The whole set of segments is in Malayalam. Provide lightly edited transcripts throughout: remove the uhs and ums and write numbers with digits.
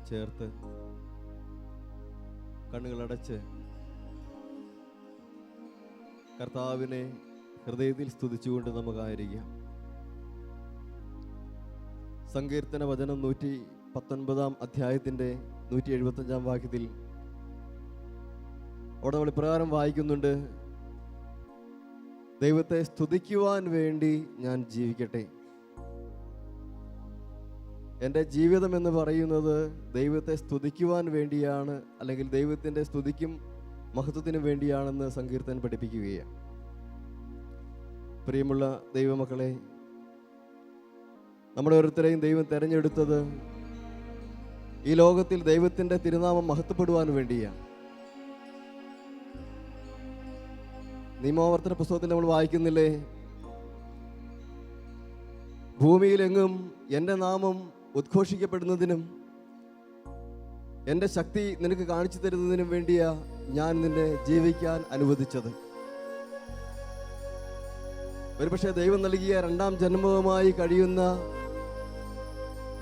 ചേർത്ത് കണ്ണുകളടച്ച് കർത്താവിനെ ഹൃദയത്തിൽ സ്തുതിച്ചുകൊണ്ട് നമുക്കായിരിക്കാം. സങ്കീർത്തന വചനം 119 അധ്യായത്തിൻ്റെ 175 വാക്യത്തിൽ അവിടെ നമ്മൾ ഇപ്രകാരം വായിക്കുന്നുണ്ട്: ദൈവത്തെ സ്തുതിക്കുവാൻ വേണ്ടി ഞാൻ ജീവിക്കട്ടെ. എൻ്റെ ജീവിതം എന്ന് പറയുന്നത് ദൈവത്തെ സ്തുതിക്കുവാൻ വേണ്ടിയാണ്, അല്ലെങ്കിൽ ദൈവത്തിൻ്റെ സ്തുതിക്കും മഹത്വത്തിനും വേണ്ടിയാണെന്ന് സങ്കീർത്തനം പഠിപ്പിക്കുകയാണ്. പ്രിയമുള്ള ദൈവമക്കളെ, നമ്മുടെ ഓരോരുത്തരെയും ദൈവം തിരഞ്ഞെടുത്തത് ഈ ലോകത്തിൽ ദൈവത്തിൻ്റെ തിരുനാമം മഹത്വപ്പെടുവാൻ വേണ്ടിയാണ്. നിയമാവർത്തന പുസ്തകത്തിൽ നമ്മൾ വായിക്കുന്നില്ലേ, ഭൂമിയിലെങ്ങും എൻ്റെ നാമം ഉദ്ഘോഷിക്കപ്പെടുന്നതിനും എൻ്റെ ശക്തി നിനക്ക് കാണിച്ചു തരുന്നതിനും വേണ്ടിയാ ഞാൻ നിന്നെ ജീവിക്കാൻ അനുവദിച്ചത്. ഒരുപക്ഷെ ദൈവം നൽകിയ 2ാം ജന്മവുമായി കഴിയുന്ന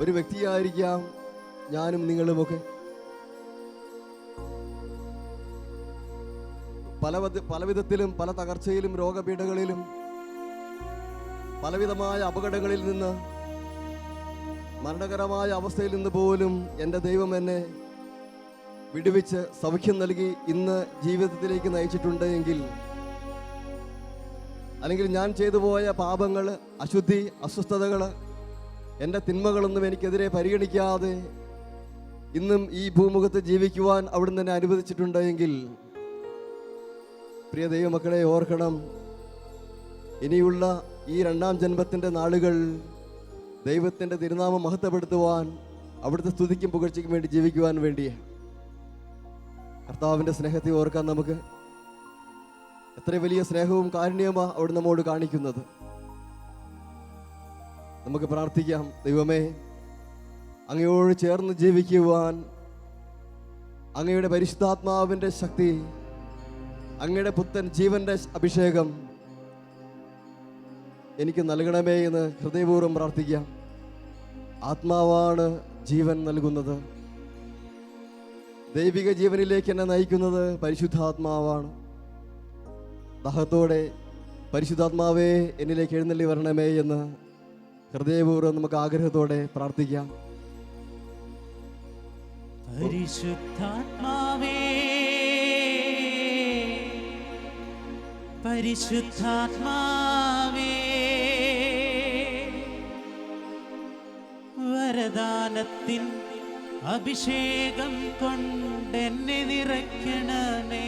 ഒരു വ്യക്തിയായിരിക്കാം ഞാനും നിങ്ങളുമൊക്കെ. പലവിധത്തിലും പല തകർച്ചയിലും രോഗപീഠകളിലും പലവിധമായ അപകടങ്ങളിൽ നിന്ന്, മരണകരമായ അവസ്ഥയിൽ നിന്ന് പോലും എൻ്റെ ദൈവം എന്നെ വിടുവിച്ച് സൗഖ്യം നൽകി ഇന്ന് ജീവിതത്തിലേക്ക് നയിച്ചിട്ടുണ്ട് എങ്കിൽ, അല്ലെങ്കിൽ ഞാൻ ചെയ്തു പോയ പാപങ്ങൾ, അശുദ്ധി, അസ്വസ്ഥതകൾ, എൻ്റെ തിന്മകളൊന്നും എനിക്കെതിരെ പരിഗണിക്കാതെ ഇന്നും ഈ ഭൂമുഖത്ത് ജീവിക്കുവാൻ അവിടുന്ന് എന്നെ അനുവദിച്ചിട്ടുണ്ട് എങ്കിൽ, പ്രിയ ദൈവമക്കളെ ഓർക്കണം, ഇനിയുള്ള ഈ 2ാം ജന്മത്തിൻ്റെ നാളുകൾ ദൈവത്തിൻ്റെ തിരുനാമം മഹത്വപ്പെടുത്തുവാൻ, അവിടുത്തെ സ്തുതിക്കും പുകഴ്ചയ്ക്കും വേണ്ടി ജീവിക്കുവാൻ വേണ്ടിയാണ്. കർത്താവിൻ്റെ സ്നേഹത്തെ ഓർക്കാൻ നമുക്ക് എത്ര വലിയ സ്നേഹവും കാരുണ്യവുമാണ് അവിടെ നമ്മോട് കാണിക്കുന്നത്. നമുക്ക് പ്രാർത്ഥിക്കാം, ദൈവമേ, അങ്ങയോട് ചേർന്ന് ജീവിക്കുവാൻ അങ്ങയുടെ പരിശുദ്ധാത്മാവിൻ്റെ ശക്തി, അങ്ങയുടെ പുത്തൻ ജീവന്റെ അഭിഷേകം എനിക്ക് നൽകണമേ എന്ന് ഹൃദയപൂർവ്വം പ്രാർത്ഥിക്കാം. ആത്മാവാണ് ജീവൻ നൽകുന്നത്. ദൈവിക ജീവനിലേക്ക് എന്നെ നയിക്കുന്നത് പരിശുദ്ധാത്മാവാണ്. ദാഹത്തോടെ പരിശുദ്ധാത്മാവേ എന്നിലേക്ക് എഴുന്നള്ളി വരണമേ എന്ന് ഹൃദയപൂർവ്വം നമുക്ക് ആഗ്രഹത്തോടെ പ്രാർത്ഥിക്കാം. പരിശുദ്ധാത്മാവേ, പരിശുദ്ധാത്മാവേ, വരദാനത്തിൻ അഭിഷേകം കൊണ്ടെന്നെ നിറയ്ക്കണമേ.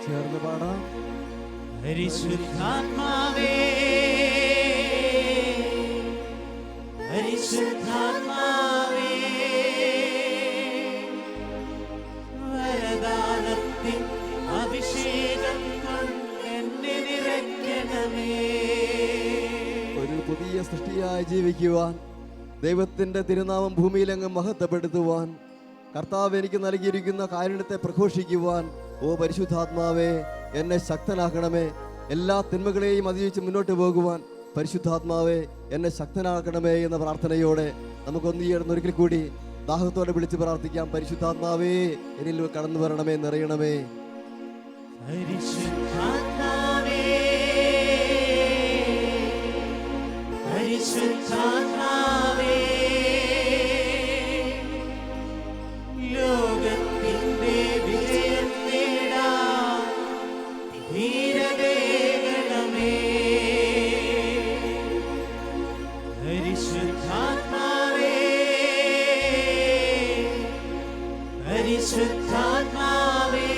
ചേർന്ന് പാടാം. പരിശുദ്ധാത്മാവേ, പരിശുദ്ധാത്മാവേ, വരദാനത്തിൻ അഭിഷേകം കൊണ്ടെന്നെ നിറയ്ക്കണമേ. ഒരു പുതിയ സൃഷ്ടിയായി ജീവിക്കുവാൻ, ദൈവത്തിൻ്റെ തിരുനാമം ഭൂമിയിലെങ്ങും മഹത്വപ്പെടുത്തുവാൻ, കർത്താവ് എനിക്ക് നൽകിയിരിക്കുന്ന കാരുണ്യത്തെ പ്രഘോഷിക്കുവാൻ, ഓ പരിശുദ്ധാത്മാവേ എന്നെ ശക്തനാക്കണമേ. എല്ലാ തിന്മകളെയും അതിജീവിച്ച് മുന്നോട്ട് പോകുവാൻ പരിശുദ്ധാത്മാവേ എന്നെ ശക്തനാക്കണമേ എന്ന പ്രാർത്ഥനയോടെ നമുക്കൊന്നു ചേർന്ന് ഒരിക്കൽ കൂടി ദാഹത്തോടെ വിളിച്ച് പ്രാർത്ഥിക്കാം. പരിശുദ്ധാത്മാവേ എന്നിൽ കടന്നു വരണമേ, നിറയണമേ. പരിശുദ്ധാത്മാവേ, പരിശുദ്ധാത്മാവേ, ലോകത്തിന്റെ വിജയം നേടാൻ ധീരതേകണമേ. പരിശുദ്ധാത്മാവേ, പരിശുദ്ധാത്മാവേ,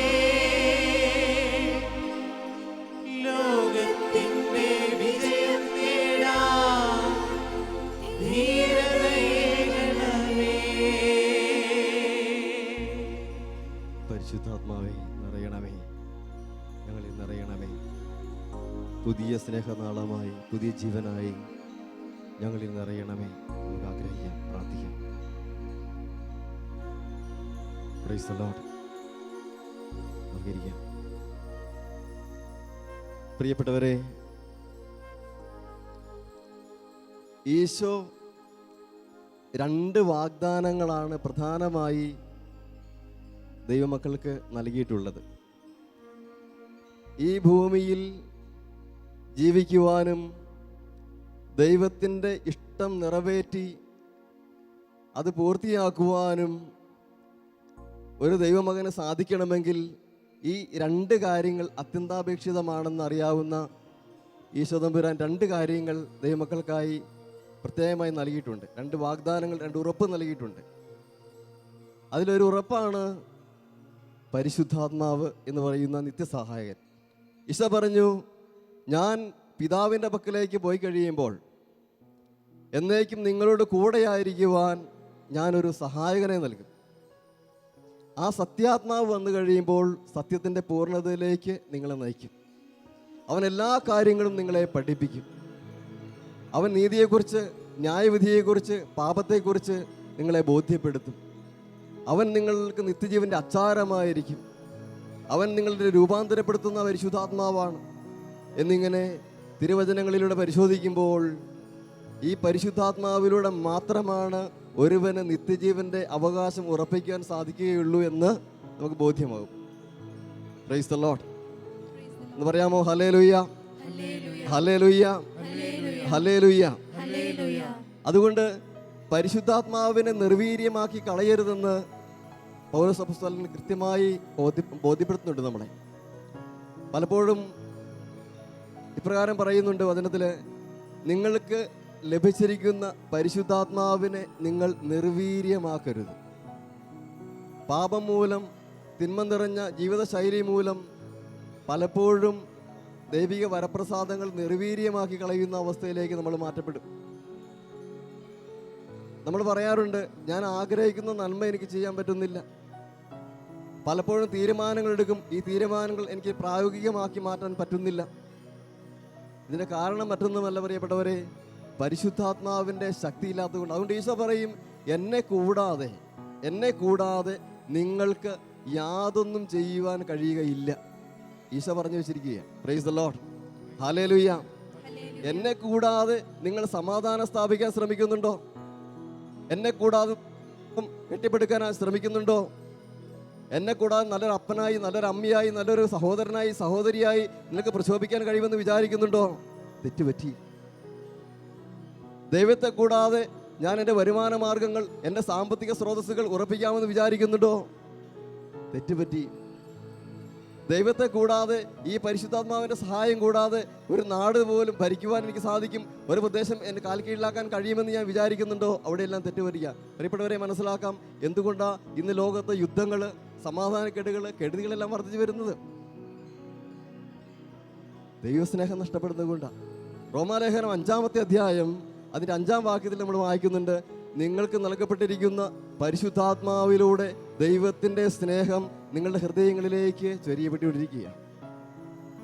ലോകത്തിന്റെ വിജയം നേടാൻ ധീരതേകണമേ. പരിശുദ്ധാത്മാവേ നിറയണമേ, ഞങ്ങളിൽ നിറയണമേ. പുതിയ സ്നേഹനാളമായി, പുതിയ ജീവനായി ഞങ്ങളിൽ നിറയണമേ. നമുക്ക് ആഗ്രഹിക്കാം, പ്രാർത്ഥിക്കാം. Praise the Lord. നമുക്ക് ഇരിക്കാം. പ്രിയപ്പെട്ടവരെ, ഈശോ 2 വാഗ്ദാനങ്ങളാണ് പ്രധാനമായി ദൈവമക്കൾക്ക് നൽകിയിട്ടുള്ളത്. ഈ ഭൂമിയിൽ ജീവിക്കുവാനും ദൈവത്തിൻ്റെ ഇഷ്ടം നിറവേറ്റി അത് പൂർത്തിയാക്കുവാനും ഒരു ദൈവമകന് സാധിക്കണമെങ്കിൽ ഈ 2 കാര്യങ്ങൾ അത്യന്താപേക്ഷിതമാണെന്ന് അറിയാവുന്ന ഈശോതമ്പുരാൻ 2 കാര്യങ്ങൾ ദൈവമക്കൾക്കായി പ്രത്യേകമായി നൽകിയിട്ടുണ്ട്. 2 വാഗ്ദാനങ്ങൾ, 2 ഉറപ്പ് നൽകിയിട്ടുണ്ട്. അതിലൊരു ഉറപ്പാണ് പരിശുദ്ധാത്മാവ് എന്ന് പറയുന്ന നിത്യസഹായകൻ. ഈശോ പറഞ്ഞു, ഞാൻ പിതാവിൻ്റെ പക്കലേക്ക് പോയി കഴിയുമ്പോൾ എന്നേക്കും നിങ്ങളോട് കൂടെയായിരിക്കുവാൻ ഞാനൊരു സഹായകനെ നൽകും. ആ സത്യാത്മാവ് വന്നു കഴിയുമ്പോൾ സത്യത്തിൻ്റെ പൂർണ്ണതയിലേക്ക് നിങ്ങളെ നയിക്കും. അവൻ എല്ലാ കാര്യങ്ങളും നിങ്ങളെ പഠിപ്പിക്കും. അവൻ നീതിയെക്കുറിച്ച്, ന്യായവിധിയെക്കുറിച്ച്, പാപത്തെക്കുറിച്ച് നിങ്ങളെ ബോധ്യപ്പെടുത്തും. അവൻ നിങ്ങൾക്ക് നിത്യജീവൻ്റെ അച്ചാരമായിരിക്കും. അവൻ നിങ്ങളുടെ രൂപാന്തരപ്പെടുത്തുന്ന പരിശുദ്ധാത്മാവാണ് എന്നിങ്ങനെ തിരുവചനങ്ങളിലൂടെ പരിശോധിക്കുമ്പോൾ ഈ പരിശുദ്ധാത്മാവിലൂടെ മാത്രമാണ് ഒരുവന് നിത്യജീവൻ്റെ അവകാശം ഉറപ്പിക്കാൻ സാധിക്കുകയുള്ളൂ എന്ന് നമുക്ക് ബോധ്യമാകും. പ്രൈസ് ദി ലോർഡ് എന്ന് പറയാമോ? ഹല്ലേലൂയ, ഹല്ലേലൂയ, ഹല്ലേലൂയ. അതുകൊണ്ട് പരിശുദ്ധാത്മാവിനെ നിർവീര്യമാക്കി കളയരുതെന്ന് പൗലോസ് അപ്പോസ്തലൻ കൃത്യമായി ബോധ്യപ്പെടുത്തുന്നുണ്ട് നമ്മളെ. പലപ്പോഴും ഇപ്രകാരം പറയുന്നുണ്ട് വചനത്തിൽ, നിങ്ങൾക്ക് ലഭിച്ചിരിക്കുന്ന പരിശുദ്ധാത്മാവിനെ നിങ്ങൾ നിർവീര്യമാക്കരുത്. പാപം മൂലം, തിന്മ നിറഞ്ഞ ജീവിതശൈലി മൂലം പലപ്പോഴും ദൈവിക വരപ്രസാദങ്ങൾ നിർവീര്യമാക്കി കളയുന്ന അവസ്ഥയിലേക്ക് നമ്മൾ മാറ്റപ്പെടും. നമ്മൾ പറയാറുണ്ട്, ഞാൻ ആഗ്രഹിക്കുന്ന നന്മ എനിക്ക് ചെയ്യാൻ പറ്റുന്നില്ല. പലപ്പോഴും തീരുമാനങ്ങൾ എടുക്കും, ഈ തീരുമാനങ്ങൾ എനിക്ക് പ്രായോഗികമാക്കി മാറ്റാൻ പറ്റുന്നില്ല. ഇതിൻ്റെ കാരണം മറ്റൊന്നുമല്ല പ്രിയപ്പെട്ടവരെ, പരിശുദ്ധാത്മാവിൻ്റെ ശക്തിയില്ലാത്തതുകൊണ്ട്. അതുകൊണ്ട് ഈശോ പറയും, എന്നെ കൂടാതെ നിങ്ങൾക്ക് യാതൊന്നും ചെയ്യുവാൻ കഴിയുകയില്ല. ഈശോ പറഞ്ഞു വെച്ചിരിക്കുക. Praise the Lord, hallelujah. എന്നെ കൂടാതെ നിങ്ങൾ സമാധാനം സ്ഥാപിക്കാൻ ശ്രമിക്കുന്നുണ്ടോ? എന്നെ കൂടാതെ കെട്ടിപ്പടുക്കാൻ ശ്രമിക്കുന്നുണ്ടോ? എന്നെ കൂടാതെ നല്ലൊരു അപ്പനായി, നല്ലൊരു അമ്മയായി, നല്ലൊരു സഹോദരനായി, സഹോദരിയായി നിങ്ങൾക്ക് പ്രശോഭിക്കാൻ കഴിയുമെന്ന് വിചാരിക്കുന്നുണ്ടോ? തെറ്റുപറ്റി. ദൈവത്തെ കൂടാതെ ഞാൻ എൻ്റെ വരുമാന മാർഗങ്ങൾ, എൻ്റെ സാമ്പത്തിക സ്രോതസ്സുകൾ ഉറപ്പിക്കാമെന്ന് വിചാരിക്കുന്നുണ്ടോ? തെറ്റുപറ്റി. ദൈവത്തെ കൂടാതെ, ഈ പരിശുദ്ധാത്മാവിൻ്റെ സഹായം കൂടാതെ ഒരു നാട് പോലും ഭരിക്കുവാൻ എനിക്ക് സാധിക്കും, ഒരു പ്രദേശം എൻ്റെ കാൽ കീഴിലാക്കാൻ കഴിയുമെന്ന് ഞാൻ വിചാരിക്കുന്നുണ്ടോ? അവിടെയെല്ലാം തെറ്റുപറ്റിക്കുക. പ്രിയപ്പെട്ടവരെ, മനസ്സിലാക്കാം എന്തുകൊണ്ടാണ് ഇന്ന് ലോകത്ത് യുദ്ധങ്ങൾ, സമാധാനക്കേടുകൾ, കെടുതികളെല്ലാം വർദ്ധിച്ചു വരുന്നത്. ദൈവസ്നേഹം നഷ്ടപ്പെടുന്നത് കൊണ്ടാണ്. റോമാലേഖനം 5-ാമത്തെ അധ്യായം അതിൻ്റെ 5-ാം വാക്യത്തിൽ നമ്മൾ വായിക്കുന്നുണ്ട്, നിങ്ങൾക്ക് നൽകപ്പെട്ടിരിക്കുന്ന പരിശുദ്ധാത്മാവിലൂടെ ദൈവത്തിൻ്റെ സ്നേഹം നിങ്ങളുടെ ഹൃദയങ്ങളിലേക്ക് ചൊരിയപ്പെട്ടുകൊണ്ടിരിക്കുക.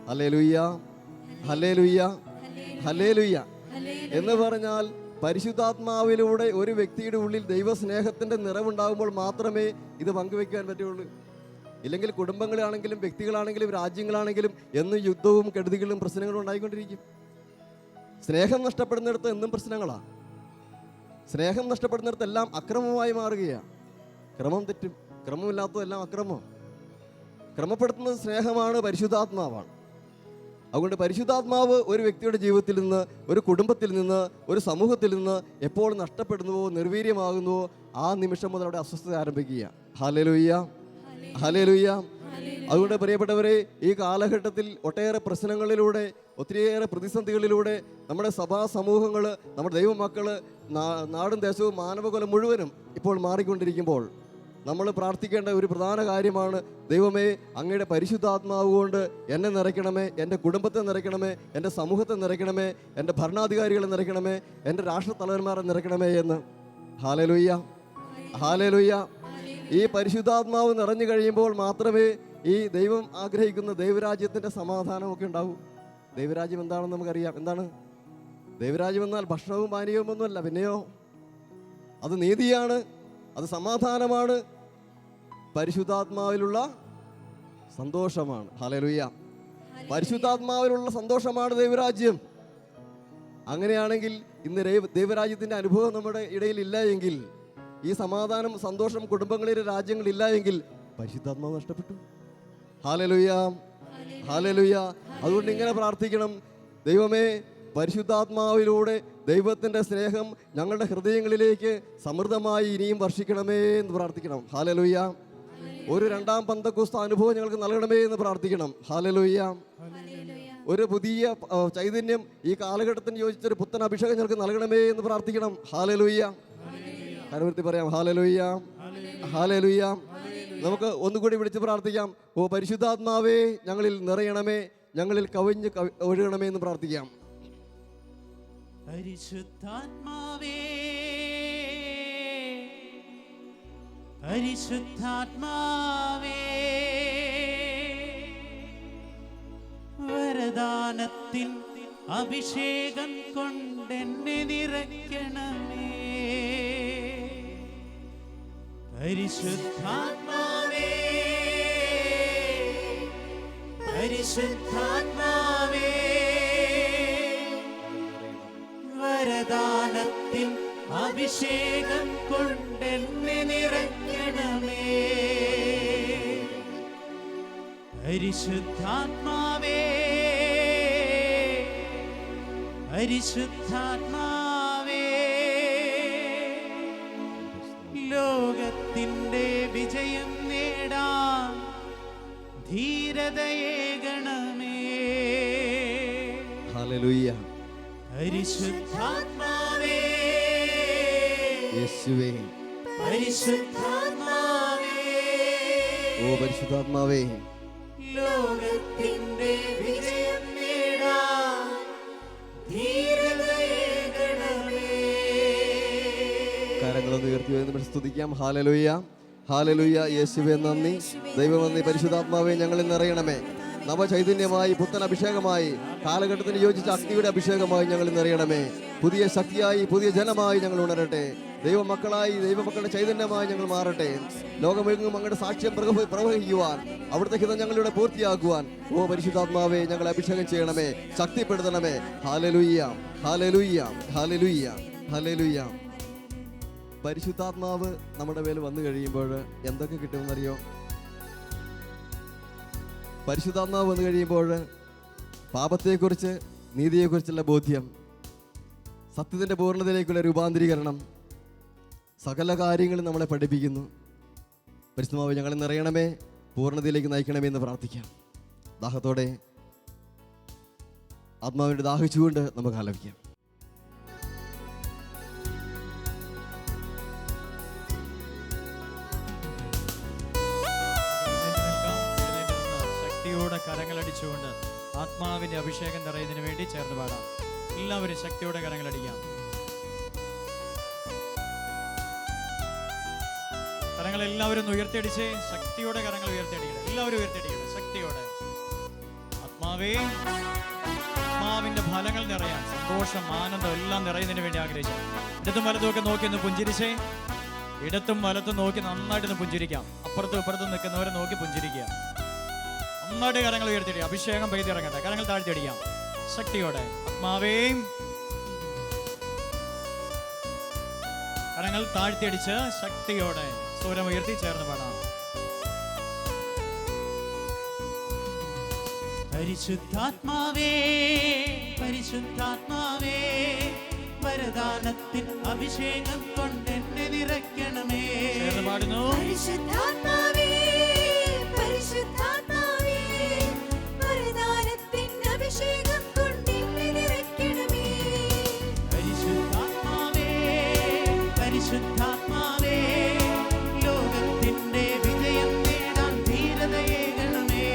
ഹല്ലേലൂയ, ഹല്ലേലൂയ, ഹല്ലേലൂയ എന്ന് പറഞ്ഞാൽ പരിശുദ്ധാത്മാവിലൂടെ ഒരു വ്യക്തിയുടെ ഉള്ളിൽ ദൈവസ്നേഹത്തിൻ്റെ നിറവുണ്ടാകുമ്പോൾ മാത്രമേ ഇത് പങ്കുവെക്കാൻ പറ്റുള്ളൂ. ഇല്ലെങ്കിൽ കുടുംബങ്ങളാണെങ്കിലും വ്യക്തികളാണെങ്കിലും രാജ്യങ്ങളാണെങ്കിലും എന്നും യുദ്ധവും കെടുതികളും പ്രശ്നങ്ങളും ഉണ്ടായിക്കൊണ്ടിരിക്കും. സ്നേഹം നഷ്ടപ്പെടുന്നിടത്ത് എന്നും പ്രശ്നങ്ങളാണ്. സ്നേഹം നഷ്ടപ്പെടുന്നിടത്തെല്ലാം അക്രമമായി മാറുകയാണ്. ക്രമം തെറ്റും, ക്രമമില്ലാത്തതെല്ലാം അക്രമം. ക്രമപ്പെടുത്തുന്നത് സ്നേഹമാണ്, പരിശുദ്ധാത്മാവാണ്. അതുകൊണ്ട് പരിശുദ്ധാത്മാവ് ഒരു വ്യക്തിയുടെ ജീവിതത്തിൽ നിന്ന്, ഒരു കുടുംബത്തിൽ നിന്ന്, ഒരു സമൂഹത്തിൽ നിന്ന് എപ്പോൾ നഷ്ടപ്പെടുന്നുവോ, നിർവീര്യമാകുന്നുവോ, ആ നിമിഷം മുതൽ അവിടെ അസ്വസ്ഥത ആരംഭിക്കുക. Hallelujah, hallelujah. അതുകൊണ്ട് പ്രിയപ്പെട്ടവരെ, ഈ കാലഘട്ടത്തിൽ ഒട്ടേറെ പ്രശ്നങ്ങളിലൂടെ, ഒത്തിരിയേറെ പ്രതിസന്ധികളിലൂടെ നമ്മുടെ സഭാ സമൂഹങ്ങൾ, നമ്മുടെ ദൈവമക്കൾ, നാടും ദേശവും മാനവകുലം മുഴുവനും ഇപ്പോൾ മാറിക്കൊണ്ടിരിക്കുമ്പോൾ നമ്മൾ പ്രാർത്ഥിക്കേണ്ട ഒരു പ്രധാന കാര്യമാണ്, ദൈവമേ അങ്ങയുടെ പരിശുദ്ധാത്മാവ് കൊണ്ട് എന്നെ നിറയ്ക്കണമേ, എൻ്റെ കുടുംബത്തെ നിറയ്ക്കണമേ, എൻ്റെ സമൂഹത്തെ നിറയ്ക്കണമേ, എൻ്റെ ഭരണാധികാരികളെ നിറയ്ക്കണമേ, എൻ്റെ രാഷ്ട്രത്തലവന്മാരെ നിറയ്ക്കണമേ എന്ന്. Hallelujah, hallelujah. ഈ പരിശുദ്ധാത്മാവ് നിറഞ്ഞു കഴിയുമ്പോൾ മാത്രമേ ഈ ദൈവം ആഗ്രഹിക്കുന്ന ദൈവരാജ്യത്തിൻ്റെ സമാധാനമൊക്കെ ഉണ്ടാവൂ. ദൈവരാജ്യം എന്താണെന്ന് നമുക്കറിയാം. എന്താണ് ദൈവരാജ്യം എന്നാൽ? ഭക്ഷണവും പാനീയവും ഒന്നുമല്ല, പിന്നെയോ അത് നീതിയാണ്, അത് സമാധാനമാണ്, പരിശുദ്ധാത്മാവിലുള്ള സന്തോഷമാണ്. ഹല്ലേലൂയ. പരിശുദ്ധാത്മാവിലുള്ള സന്തോഷമാണ് ദൈവരാജ്യം. അങ്ങനെയാണെങ്കിൽ ഇന്ന് ദൈവരാജ്യത്തിൻ്റെ അനുഭവം നമ്മുടെ ഇടയിൽ ഇല്ല എങ്കിൽ, ഈ സമാധാനം സന്തോഷം കുടുംബങ്ങളിലെ രാജ്യങ്ങളില്ല എങ്കിൽ പരിശുദ്ധാത്മാവ് നഷ്ടപ്പെട്ടു. Hallelujah, hallelujah. അതുകൊണ്ട് ഇങ്ങനെ പ്രാർത്ഥിക്കണം, ദൈവമേ പരിശുദ്ധാത്മാവിലൂടെ ദൈവത്തിൻ്റെ സ്നേഹം ഞങ്ങളുടെ ഹൃദയങ്ങളിലേക്ക് സമൃദ്ധമായി ഇനിയും വർഷിക്കണമേ എന്ന് പ്രാർത്ഥിക്കണം. ഹല്ലേലൂയ. ഒരു രണ്ടാം പെന്തക്കോസ്ത് അനുഭവം ഞങ്ങൾക്ക് നൽകണമേ എന്ന് പ്രാർത്ഥിക്കണം. ഹല്ലേലൂയ. ഒരു പുതിയ ചൈതന്യം ഈ കാലഘട്ടത്തിന് യോജിച്ചൊരു പുത്തൻ അഭിഷേകം ഞങ്ങൾക്ക് നൽകണമേ എന്ന് പ്രാർത്ഥിക്കണം. ഹല്ലേലൂയ. കരവർത്തി പറയാം ഹല്ലേലൂയ, ഹല്ലേലൂയ. നമുക്ക് ഒന്നുകൂടി വിളിച്ച് പ്രാർത്ഥിക്കാം. ഓ പരിശുദ്ധാത്മാവേ ഞങ്ങളിൽ നിറയണമേ, ഞങ്ങളിൽ കവിഞ്ഞ് ഒഴുകണമേ എന്ന് പ്രാർത്ഥിക്കാം. പരിശുദ്ധാത്മാവേ, പരിശുദ്ധാത്മാവേ, വരദാനത്തിൻ അഭിഷേകം കൊണ്ടെന്നെ നിറയ്ക്കണമേ. പരിശുദ്ധാത്മാവേ, പരിശുദ്ധാത്മാവേ, വരദാനത്തിൻ അഭിഷേകം കൊണ്ടെന്നെ നിറയ്ക്കണമേ. പരിശുദ്ധാത്മാവേ, പരിശുദ്ധാത്മാവേ, ലോകത്തിൻ്റെ വിജയം നേടാൻ ധീരതയേകണമേ. ഹല്ലേലൂയ. പരിശുദ്ധാത്മാവേ, യേശുവേ, പരിശുദ്ധാത്മാവേ, ഓ പരിശുദ്ധാത്മാവേ, ലോകത്തിൻ്റെ വിജയം നേടാൻ ധീരതയേകണമേ. കരങ്ങളൊന്ന് ഉയർത്തി നമുക്ക് സ്തുതിക്കാം. Hallelujah, hallelujah. യേശുവേ നന്ദി, ദൈവം നന്ദി. പരിശുദ്ധാത്മാവേ ഞങ്ങളിൽ നിറയണമേ, നവചൈതന്യമായി പുത്തൻ അഭിഷേകമായി കാലഘട്ടത്തിന് യോജിച്ച അഗ്നിയുടെ അഭിഷേകമായി ഞങ്ങളിൽ നിറയണമേ. പുതിയ ശക്തിയായി പുതിയ ജനമായി ഞങ്ങൾ ഉണരട്ടെ. ദൈവമക്കളായി ദൈവമക്കളുടെ ചൈതന്യമായി ഞങ്ങൾ മാറട്ടെ. ലോകമെങ്ങും അങ്ങയുടെ സാക്ഷ്യം പ്രവഹിക്കുവാൻ, അവിടുത്തെ ഹിതം ഞങ്ങളിവിടെ പൂർത്തിയാക്കുവാൻ ഓ പരിശുദ്ധാത്മാവേ ഞങ്ങളെ അഭിഷേകം ചെയ്യണമേ, ശക്തിപ്പെടുത്തണമേ. ഹല്ലേലൂയ, ഹല്ലേലൂയ, ഹല്ലേലൂയ, ഹല്ലേലൂയ. പരിശുദ്ധാത്മാവ് നമ്മുടെ മേൽ വന്നു കഴിയുമ്പോൾ എന്തൊക്കെ കിട്ടുമെന്നറിയോ? പരിശുദ്ധാത്മാവ് വന്നു കഴിയുമ്പോൾ പാപത്തെക്കുറിച്ച്, നീതിയെക്കുറിച്ചുള്ള ബോധ്യം, സത്യത്തിൻ്റെ പൂർണ്ണതയിലേക്കുള്ള രൂപാന്തരീകരണം, സകല കാര്യങ്ങളും നമ്മളെ പഠിപ്പിക്കുന്നു. പരിശുദ്ധാത്മാവ് ഞങ്ങളെ നിറയണമേ, പൂർണ്ണതയിലേക്ക് നയിക്കണമേ എന്ന് പ്രാർത്ഥിക്കാം. ദാഹത്തോടെ ആത്മാവിൻ്റെ ദാഹിച്ചുകൊണ്ട് നമുക്ക് ആലപിക്കാം. ശക്തിയോടെ കരങ്ങളടിച്ചുകൊണ്ട് ആത്മാവിന്റെ അഭിഷേകം നിറയുന്നതിന് വേണ്ടി ചേർന്ന് പാടാം. എല്ലാവരും ശക്തിയോടെ കരങ്ങളടിക്കാം. കരങ്ങൾ എല്ലാവരും ഉയർത്തിയടിച്ച് ശക്തിയോടെ കരങ്ങൾ ഉയർത്തിയടിക്കണം. എല്ലാവരും ഉയർത്തിയടിക്കണം ശക്തിയോടെ. ആത്മാവേ, ആത്മാവിന്റെ ഫലങ്ങൾ നിറയാൻ, സന്തോഷം, ആനന്ദം എല്ലാം നിറയുന്നതിന് വേണ്ടി ആഗ്രഹിച്ചു. ഇടത്തും വലത്തും ഒക്കെ നോക്കി ഒന്ന് പുഞ്ചിരിച്ചേ. ഇടത്തും വലത്തും നോക്കി നന്നായിട്ടൊന്ന് പുഞ്ചിരിക്കാം. അപ്പുറത്തും ഇപ്പുറത്തും നിൽക്കുന്നവരെ നോക്കി പുഞ്ചിരിക്കുക. നന്നായിട്ട് കരങ്ങൾ ഉയർത്തിയടിക്കുക. അഭിഷേകം പെയ്തിറങ്ങട്ടെ. കരങ്ങൾ താഴ്ത്തിയടിക്കാം ശക്തിയോടെ. ആത്മാവേ, കരങ്ങൾ താഴ്ത്തിയടിച്ച് ശക്തിയോടെ സ്വരം ഉയർത്തി ചേർന്ന് പാടാം. പരിശുദ്ധാത്മാവേ, പരിശുദ്ധാത്മാവേ, വരദാനത്തിൻ അഭിഷേകം കൊണ്ടെന്നെ നിറയ്ക്കണമേ. ചേർന്ന് പാടുന്നു. പരിശുദ്ധാത്മാവേ, പരിശുദ്ധാത്മാവേ, വരദാനത്തിൻ അഭിഷേകം കൊണ്ടെന്നെ നിറയ്ക്കണമേ. പരിശുദ്ധാത്മാവേ, പരിശുദ്ധാത്മാവേ, ലോകത്തിന്റെ വിജയം നേടാൻ ധീരതയേകണമേ.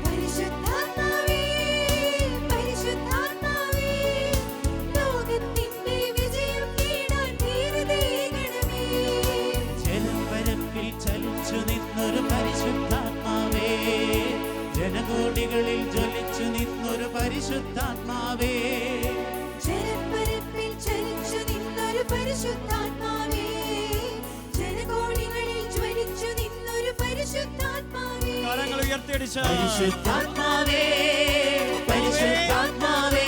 പരിശുദ്ധാത്മാവേ, പരിശുദ്ധാത്മാവേ, ലോകത്തിന്റെ വിജയം നേടാൻ ധീരതയേകണമേ. ജലപരപ്പിൽ ചലിച്ചു നിന്നൊരു പരിശുദ്ധാത്മാവേ, ജനകോടികളിൽ ജ്വലിച്ചു നിന്നൊരു പരിശുദ്ധാത്മാവേ. ജലപ്പരപ്പിൽ ചലിച്ചു നിന്നൊരു പരിശുദ്ധാത്മാവേ, ജനകോടികളിൽ ജ്വലിച്ചു നിന്നൊരു പരിശുദ്ധാത്മാവേ. കരങ്ങൾ ഉയർത്തിയടിച്ച് പരിശുദ്ധാത്മാവേ, പരിശുദ്ധാത്മാവേ,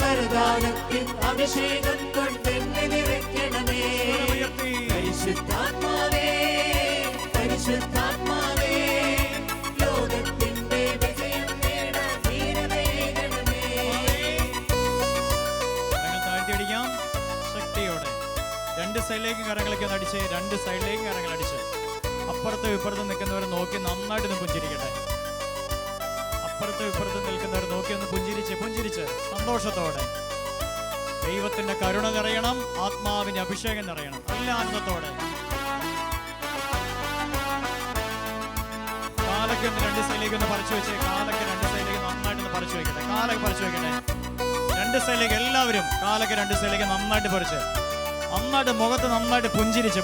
വരദാനത്തിൻ അഭിഷേകം കൊണ്ടെന്നെ നിറയ്ക്കണമേ. പരിശുദ്ധാത്മാവേ, പരിശുദ്ധാത്മാവേ, ലോകത്തിന്റെ വിജയം നേടാൻ ധീരതയേകണമേ. താഴ്ത്തിയടിക്കാം ശക്തിയോടെ. രണ്ട് സൈഡിലേക്കും കരങ്ങളൊക്കെ ഒന്ന് അടിച്ച്, രണ്ട് സൈഡിലേക്കും കരങ്ങൾ അടിച്ച്. അപ്പുറത്തും ഇപ്പുറത്തും നിൽക്കുന്നവരെ നോക്കി നന്നായിട്ടൊന്ന് പുഞ്ചിരിക്കട്ടെ. അപ്പുറത്തും ഇപ്പുറത്തും നിൽക്കുന്നവർ നോക്കി ഒന്ന് പുഞ്ചിരിച്ച് സന്തോഷത്തോടെ. ദൈവത്തിന്റെ കരുണ നിറയണം, ആത്മാവിന്റെ അഭിഷേകം നിറയണം. നല്ല ആനന്ദത്തോടെ കാലൊക്കെ ഒന്ന് രണ്ട് സൈഡിലേക്ക് ഒന്ന് പറിച്ചു വെച്ച്, കാലൊക്കെ രണ്ട് സൈഡിലേക്ക് നന്നായിട്ടൊന്ന് പറിച്ചു വെക്കട്ടെ. കാലൊക്കെ പറിച്ചു വെക്കട്ടെ. രണ്ട് സൈഡിലേക്ക് എല്ലാവരും കാലൊക്കെ രണ്ട് സൈഡിലേക്ക് നന്നായിട്ട് പറിച്ച്, നന്നായിട്ട് മുഖത്ത് നന്നായിട്ട് പുഞ്ചിരിച്ച്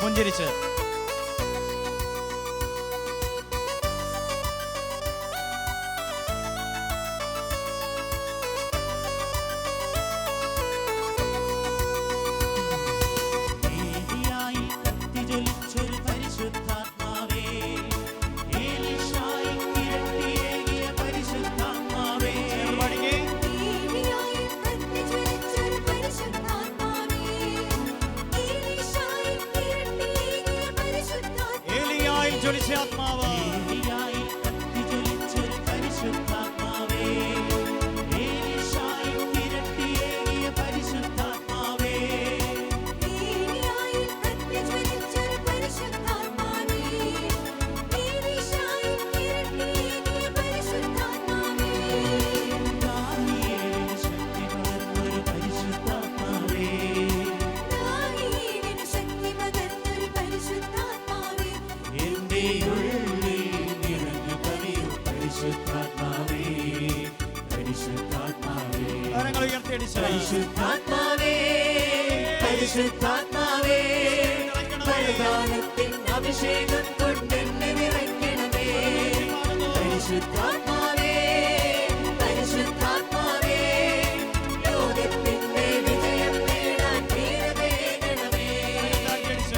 ഏലിയായിൽ കത്തിജ്വലിച്ചൊരു പരിശുദ്ധാത്മാവേ, ഏലീശായിൽ ഇരട്ടിയേകിയ പരിശുദ്ധാത്മാവേ. പാടിക്കേ. ഏലിയായിൽ കത്തിജ്വലിച്ചൊരു പരിശുദ്ധാത്മാവേ, ഏലീശായിൽ ഇരട്ടിയേകിയ പരിശുദ്ധാത്മാവേ. ഏലിയായിൽ ജ്വലിച്ച ആത്മാവ്, ഏലിയായിൽ കത്തിജ്വലിച്ചൊരു പരിശുദ്ധാത്മാവേ, ഏലീശായിൽ ഇരട്ടിയേകിയ പരിശുദ്ധാത്മാവേ. ഏലിയായിൽ കത്തിജ്വലിച്ചൊരു പരിശുദ്ധാത്മാവേ, ഏലീശായിൽ ഇരട്ടിയേകിയ പരിശുദ്ധാത്മാവേ. ദാനിയേലിന് ശക്തി പകർന്നൊരു പരിശുദ്ധാത്മാവേ, ദാനിയേലിന് ശക്തി പകർന്നൊരു പരിശുദ്ധാത്മാവേ. എന്റെ ഉള്ളിൽ നിറഞ്ഞു കവിയും പരിശുദ്ധാത്മാവേ, പരിശുദ്ധാത്മാവേ. കരങ്ങൾ ഉയർത്തിയടിച്ച്. പരിശുദ്ധാത്മാവേ, പരിശുദ്ധാത്മാവേ, വരദാനത്തിൻ അഭിഷേകം കൊണ്ടെന്നെ നിറയ്ക്കണമേ. പരിശുദ്ധാത്മാവേ, പരിശുദ്ധാത്മാവേ, ലോകത്തിന്റെ വിജയം നേടാൻ ധീരതയേകണമേ. താഴ്ത്തിയടിച്ച്.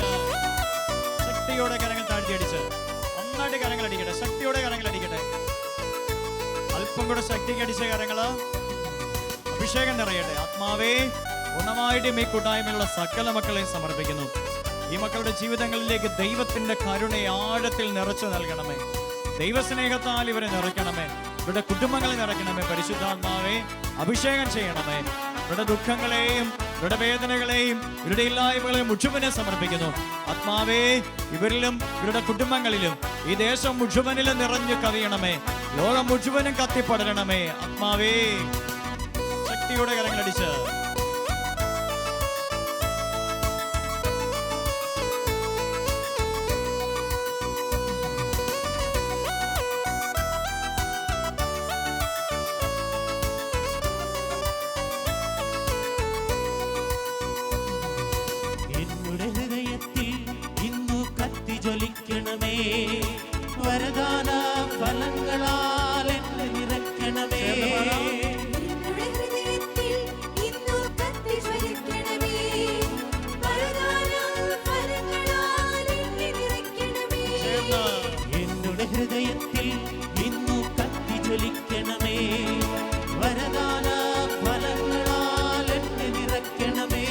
ശക്തിയോടെ കരങ്ങൾ താഴ്ത്തിയടിച്ച് നന്നായിട്ട് കരങ്ങൾ അടിക്കട്ടെ. ശക്തിയോടെ കരങ്ങൾ അടിക്കട്ടെ. അല്പം കൂടെ ശക്തിക്ക് അടിച്ച കരങ്ങള് അഭിഷേകം നിറയട്ടെ. ആത്മാവേ, പൂർണ്ണമായിട്ടും ഈ കൂട്ടായ്മയിലുള്ള സകല മക്കളെയും സമർപ്പിക്കുന്നു. ഈ മക്കളുടെ ജീവിതങ്ങളിലേക്ക് ദൈവത്തിന്റെ കരുണയെ ആഴത്തിൽ നിറച്ചു നൽകണമേ. ദൈവസ്നേഹത്താൽ ഇവരെ നിറയ്ക്കണമേ. ഇവരുടെ കുടുംബങ്ങളെ നിറയ്ക്കണമേ. പരിശുദ്ധാത്മാവേ, അഭിഷേകം ചെയ്യണമേ. ഇവരുടെ ദുഃഖങ്ങളെയും ഇവരുടെ വേദനകളെയും ഇവരുടെ ഇല്ലായ്മകളെയും മുഴുവനെ സമർപ്പിക്കുന്നു. ആത്മാവേ, ഇവരിലും ഇവരുടെ കുടുംബങ്ങളിലും ഈ ദേശം മുഴുവനിലും നിറഞ്ഞു കവിയണമേ. ലോകം മുഴുവനും കത്തിപ്പടരണമേ. ആത്മാവേ, ശക്തിയോടെ കരങ്ങളടിച്ച് എന്നുടെ ഹൃദയത്തിൽ ഇന്നു കത്തിജ്വലിക്കണമേ. വരദാന ഫലങ്ങളാൽ എന്നെ നിറയ്ക്കണമേ. നിങ്ങളുടെ ഹൃദയത്തിൽ ഇന്നു കത്തിജ്വലിക്കണമേ. വരദാന ഫലങ്ങളാൽ എന്നെ നിറയ്ക്കണമേ. എന്നുടെ ഹൃദയത്തിൽ ഇന്നു കത്തിജ്വലിക്കണമേ. വരദാന ഫലങ്ങളാൽ എന്നെ നിറയ്ക്കണമേ.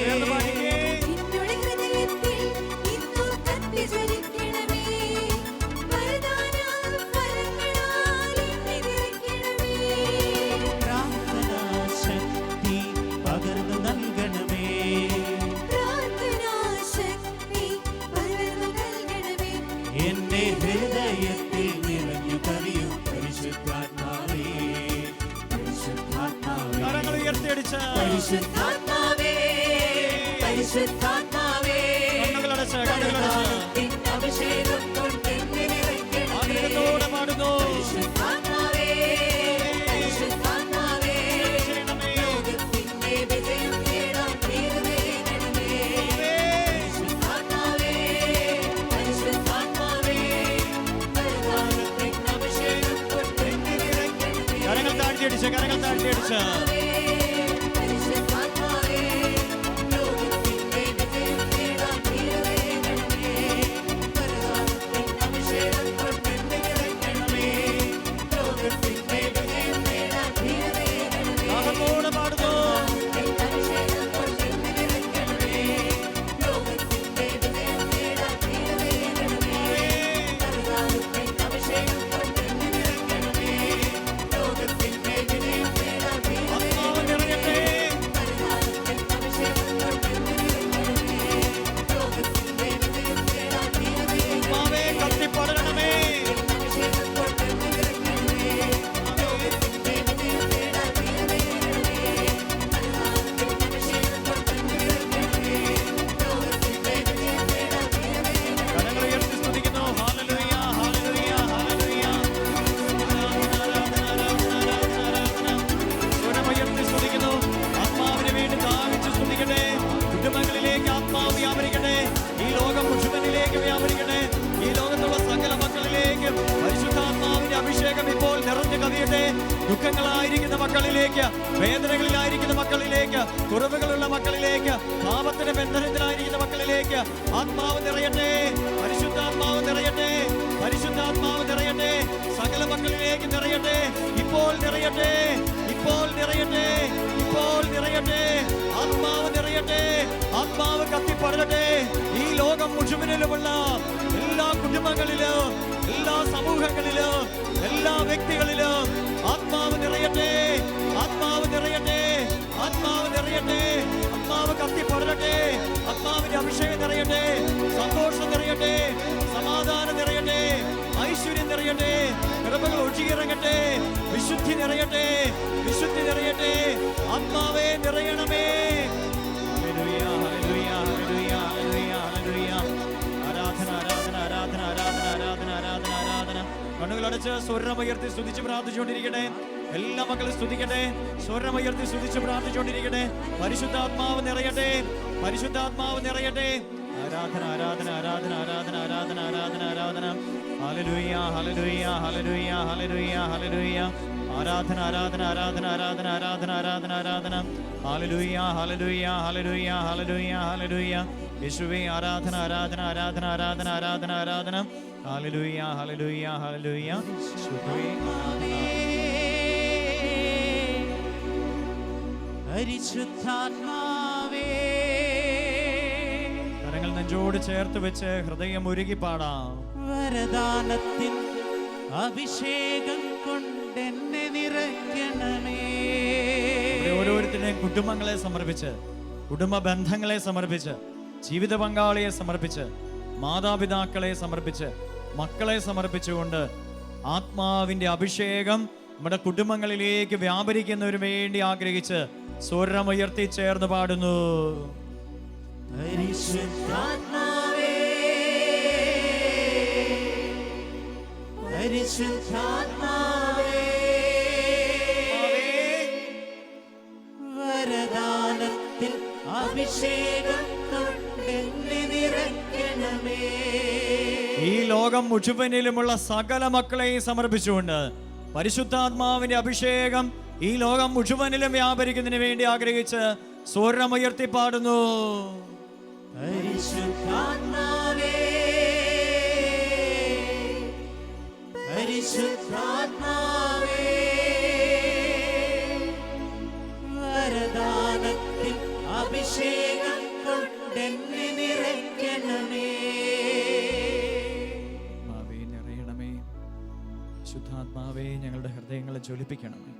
നിങ്ങളുടെ ഹൃദയത്തിൽ ഇന്നു കത്തിജ്വലിക്കണമേ. വരദാന ഫലങ്ങളാൽ എന്നെ നിറയ്ക്കണമേ. പ്രാർത്ഥനാ ശക്തി പകർന്നു നൽകണമേ. പ്രാർത്ഥനാശക്തി പകർന്നു നൽകണമേ. എന്റെ ഹൃദയത്തിൽ നിറഞ്ഞു കവിയും പരിശുദ്ധാത്മാവേ, പരിശുദ്ധാത്മാവേ. കരങ്ങൾ ഉയർത്തിയടിച്ച് പരിശുദ്ധാത്മാവേ, പരിശുദ്ധാത്മാവേ, കണ്ണുകളടച്ച് വരദാനത്തിൻ അഭിഷേകം കൊണ്ടെന്നെ നിറയ്ക്കണമേ. ആഗ്രഹത്തോടെ പാടുന്നു. പരിശുദ്ധാത്മാവേ, പരിശുദ്ധാത്മാവേ, ലോകത്തിന്റെ വിജയം നേടാൻ ധീരതയേകണമേ. പരിശുദ്ധാത്മാവേ, പരിശുദ്ധാത്മാവേ, വരദാനത്തിൻ അഭിഷേകം കൊണ്ടെന്നെ നിറയ്ക്കണമേ. കരങ്ങൾ താഴ്ത്തിയടിച്ച് പരിശുദ്ധാത്മാവേ, ലോകത്തിന്റെ വിജയം നേടാൻ ധീരതയേകണമേ. വരദാനത്തിൻ അഭിഷേകം കൊണ്ടെന്നെ നിറയ്ക്കണമേ. ലോകത്തിന്റെ വിജയം നേടാൻ ധീരതയേകണമേ. ദാഹത്തോടെ പാടുന്നു. അഭിഷേകം കൊണ്ടെന്നെ തളരുന്ന മക്കളിലേക്ക്, വേദനകളിലായിരിക്കുന്ന മക്കളിലേക്ക്, കുറവുകളുള്ള മക്കളിലേക്ക്, പാപത്തിന്റെ ബന്ധനത്തിലായിരിക്കുന്ന മക്കളിലേക്ക് ആത്മാവ് നിറയട്ടെ, പരിശുദ്ധാത്മാവ് നിറയട്ടെ, പരിശുദ്ധാത്മാവ് നിറയട്ടെ, സകല മക്കളിലേക്ക് നിറയട്ടെ, ഇപ്പോൾ നിറയട്ടെ, ഇപ്പോൾ നിറയട്ടെ, ഇപ്പോൾ നിറയട്ടെ, ആത്മാവ് നിറയട്ടെ, ആത്മാവ് കത്തിപ്പടരട്ടെ. ഈ ലോകം മുഴുവനിലുമുള്ള എല്ലാ കുടുംബങ്ങളിലും, എല്ലാ സമൂഹങ്ങളിലും, എല്ലാ വ്യക്തികളിലും ആത്മാവ് നിറയട്ടെ, ആത്മാവ് നിറയട്ടെ, ആത്മാവ് നിറയട്ടെ, ആത്മാവ് കത്തിപ്പടരട്ടെ, ആത്മാവിന്റെ അഭിഷേകം നിറയട്ടെ, സന്തോഷം നിറയട്ടെ, സമാധാനം നിറയട്ടെ, ഐശ്വര്യം നിറയട്ടെ, കൃപകൾ ഒഴുകിയിറങ്ങട്ടെ, വിശുദ്ധി നിറയട്ടെ, വിശുദ്ധി നിറയട്ടെ, ആത്മാവേ നിറയണമേ. ഹല്ലേലൂയ, ഹല്ലേലൂയ, ഹല്ലേലൂയ, ഹല്ലേലൂയ, ഹല്ലേലൂയ. ആരാധന, ആരാധന, ആരാധന, ആരാധന, ആരാധന, ആരാധന, ആരാധന. കണ്ണുകളടച്ച് സ്വരമുയർത്തി സ്തുതിച്ച് പ്രാർത്ഥിച്ചുകൊണ്ടിരിക്കട്ടെ. എല്ലാ മക്കളും സ്തുതിക്കട്ടെ, സ്വരമുയർത്തി സ്തുതിച്ച് പ്രാർത്ഥിച്ചുകൊണ്ടിരിക്കട്ടെ. പരിശുദ്ധാത്മാവ് നിറയട്ടെ, പരിശുദ്ധാത്മാവ് നിറയട്ടെ. ആരാധന, ആരാധന, ആരാധന, ആരാധന, ആരാധന, ആരാധന, ആരാധന. ഹല്ലേലൂയ, ഹല്ലേലൂയ, ഹല്ലേലൂയ, ഹല്ലേലൂയ, ഹല്ലേലൂയ. ആരാധന, ആരാധന, ആരാധന, ആരാധന, ആരാധന, ആരാധന, ആരാധന. ഹല്ലേലൂയ, ഹല്ലേലൂയ, ഹല്ലേലൂയ, ഹല്ലേലൂയ, ഹല്ലേലൂയ. യേശുവേ ആരാധന, ആരാധന, ആരാധന, ആരാധന, ആരാധന, ആരാധന. ഹല്ലേലൂയ, ഹല്ലേലൂയ, ഹല്ലേലൂയ. യേശുവേ പരിശുദ്ധാത്മാവേ, കരങ്ങൾ നെഞ്ചോട് ചേർത്ത് വെച്ച് ഹൃദയം ഉരുകി പാടാം. വരദാനത്തിൻ അഭിഷേകം കൊണ്ടെന്നെ നിറയ്ക്കണമേ. ഇവിടെ ഓരോരുത്തരുടെയും കുടുംബങ്ങളെ സമർപ്പിച്ച്, കുടുംബ ബന്ധങ്ങളെ സമർപ്പിച്ച്, ജീവിത പങ്കാളിയെ സമർപ്പിച്ച്, മാതാപിതാക്കളെ സമർപ്പിച്ച്, മക്കളെ സമർപ്പിച്ചുകൊണ്ട് ആത്മാവിന്റെ അഭിഷേകം നമ്മുടെ കുടുംബങ്ങളിലേക്ക് വ്യാപരിക്കുന്നതിന് വേണ്ടി ആഗ്രഹിച്ച് സ്വരമുയർത്തി ചേർന്ന് പാടുന്നു. പരിശുദ്ധാത്മാവേ, പരിശുദ്ധാത്മാവേ, വരദാനത്തിൽ അഭിഷേകം കൊണ്ടെന്നെ നിറയ്ക്കണമേ. ഈ ലോകം മുഴുവനിലുമുള്ള സകല മക്കളെയും സമർപ്പിച്ചുകൊണ്ട് പരിശുദ്ധാത്മാവിന്റെ അഭിഷേകം ഈ ലോകം മുഴുവനിലും വ്യാപരിക്കുന്നതിന് വേണ്ടി ആഗ്രഹിച്ച് സ്വരമുയർത്തി പാടുന്നു. പരിശുദ്ധാത്മാവേ, പരിശുദ്ധാത്മാവേ, വരദാനത്തിൽ അഭിഷേകം കൊണ്ടെന്നെ നിറയ്ക്കണമേ. ആത്മാവേ നിറയണമേ, ശുദ്ധാത്മാവേ ഞങ്ങളുടെ ഹൃദയങ്ങളെ ജ്വലിപ്പിക്കണമേ.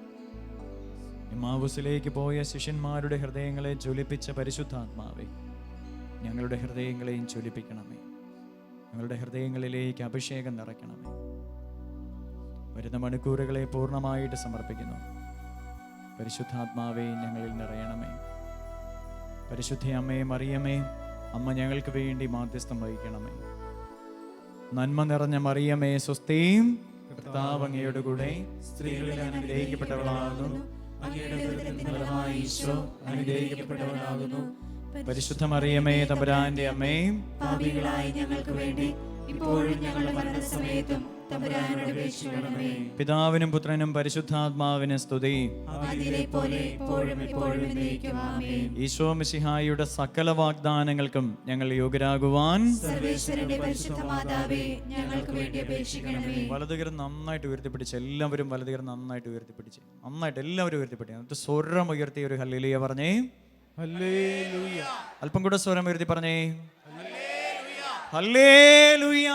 എമ്മാവുസിലേക്ക് പോയ ശിഷ്യന്മാരുടെ ഹൃദയങ്ങളെ ജ്വലിപ്പിച്ച പരിശുദ്ധാത്മാവേ, ഞങ്ങളുടെ ഹൃദയങ്ങളെയും ജ്വലിപ്പിക്കണമേ. ഞങ്ങളുടെ ഹൃദയങ്ങളിലേക്ക് അഭിഷേകം നിറയ്ക്കണമേ. വരുന്ന മണിക്കൂറുകളെ പൂർണ്ണമായിട്ട് സമർപ്പിക്കുന്നു. പരിശുദ്ധാത്മാവേ ഞങ്ങളിൽ നിറയണമേ. പരിശുദ്ധ അമ്മയെ മറിയമേ, അമ്മ ഞങ്ങൾക്ക് വേണ്ടി മാധ്യസ്ഥം വഹിക്കണമേ. നന്മ നിറഞ്ഞ മറിയമേ സ്വസ്തിയും, കർത്താവ് അങ്ങയുടെ കൂടെ സ്ത്രീകളിൽ അനുഗ്രഹിക്കപ്പെട്ടവളാകുന്നു, അങ്ങയുടെ ഉദരത്തിൻ ഫലമായി ഈശോ അനുഗ്രഹിക്കപ്പെട്ടവനാകുന്നു. പരിശുദ്ധ മറിയമേ തമ്പുരാന്റെ അമ്മേ, പാപികളായ ഞങ്ങൾക്ക് വേണ്ടി ഇപ്പോഴും ഞങ്ങളുടെ മരണസമയത്തും തമ്പുരാനോട് അപേക്ഷിക്കണമേ. പിതാവിനും പുത്രനും പരിശുദ്ധാത്മാവിനും സ്തുതി. ആദിയിലെ പോലെ ഇപ്പോഴും എപ്പോഴും എന്നേക്കും ആമേൻ. ഈശോ മിശിഹായുടെ സകല വാഗ്ദാനങ്ങൾക്കും ഞങ്ങൾ യോഗ്യരാകുവാൻ സർവേശ്വരന്റെ പരിശുദ്ധ മാതാവേ, ഞങ്ങൾക്ക് വേണ്ടി അപേക്ഷിക്കണമേ. വലതുകരം നന്നായിട്ട് ഉയർത്തിപ്പിടിച്ച്, എല്ലാവരും വലതുകരം നന്നായിട്ട് ഉയർത്തിപ്പിടിച്ച്, നന്നായിട്ട് എല്ലാവരും ഉയർത്തിപ്പിടിച്ച്, എന്നിട്ട് സ്വരം ഉയർത്തി ഒരു ഹല്ലേലൂയ പറഞ്ഞേ. അല്പം കൂടെ സ്വരം ഉയർത്തി പറഞ്ഞേ. ഹല്ലേലൂയ.